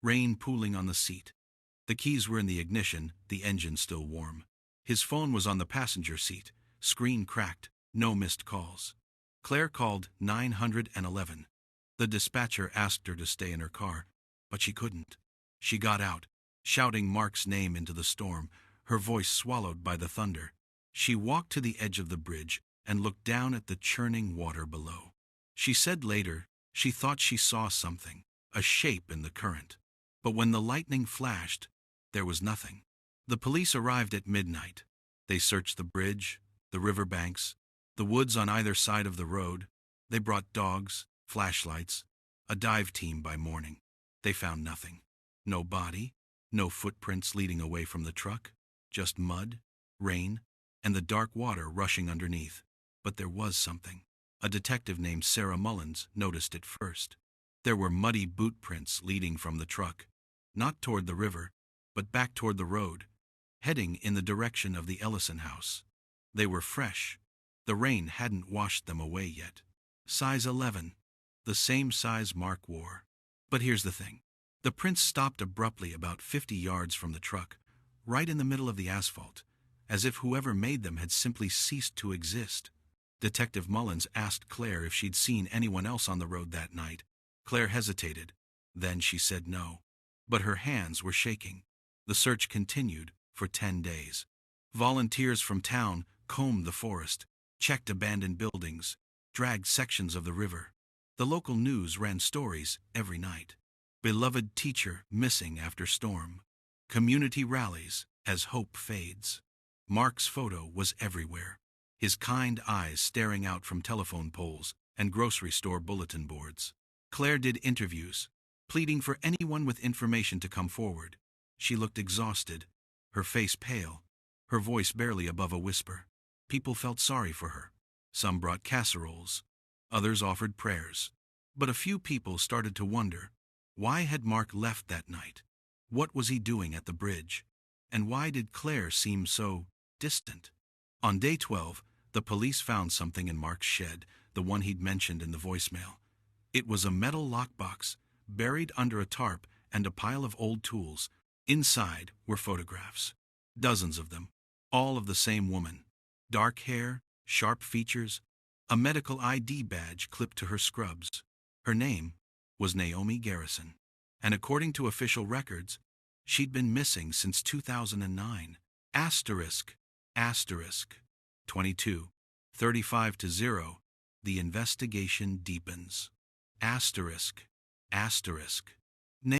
rain pooling on the seat. The keys were in the ignition, the engine still warm. His phone was on the passenger seat, screen cracked, no missed calls. Claire called 911. The dispatcher asked her to stay in her car, but she couldn't. She got out, shouting Mark's name into the storm, her voice swallowed by the thunder. She walked to the edge of the bridge and looked down at the churning water below. She said later she thought she saw something, a shape in the current. But when the lightning flashed, there was nothing. The police arrived at midnight. They searched the bridge, the riverbanks, the woods on either side of the road. They brought dogs, flashlights, a dive team by morning. They found nothing. No body, no footprints leading away from the truck, just mud, rain, and the dark water rushing underneath. But there was something. A detective named Sarah Mullins noticed it first. There were muddy boot prints leading from the truck, not toward the river, but back toward the road, heading in the direction of the Ellison house. They were fresh. The rain hadn't washed them away yet. Size 11, the same size Mark wore. But here's the thing. The prints stopped abruptly about 50 yards from the truck, right in the middle of the asphalt, as if whoever made them had simply ceased to exist. Detective Mullins asked Claire if she'd seen anyone else on the road that night. Claire hesitated. Then she said no. But her hands were shaking. The search continued for 10 days. Volunteers from town combed the forest, checked abandoned buildings, dragged sections of the river. The local news ran stories every night. Beloved teacher missing after storm. Community rallies as hope fades. Mark's photo was everywhere, his kind eyes staring out from telephone poles and grocery store bulletin boards. Claire did interviews, pleading for anyone with information to come forward. She looked exhausted, her face pale, her voice barely above a whisper. People felt sorry for her. Some brought casseroles, others offered prayers. But a few people started to wonder, why had Mark left that night? What was he doing at the bridge? And why did Claire seem so distant? On day 12, the police found something in Mark's shed, the one he'd mentioned in the voicemail. It was a metal lockbox, buried under a tarp and a pile of old tools. Inside were photographs, dozens of them, all of the same woman. Dark hair, sharp features, a medical ID badge clipped to her scrubs. Her name was Naomi Garrison, and according to official records, she'd been missing since 2009. Asterisk, asterisk, 22, 35-0, the investigation deepens. Asterisk, asterisk.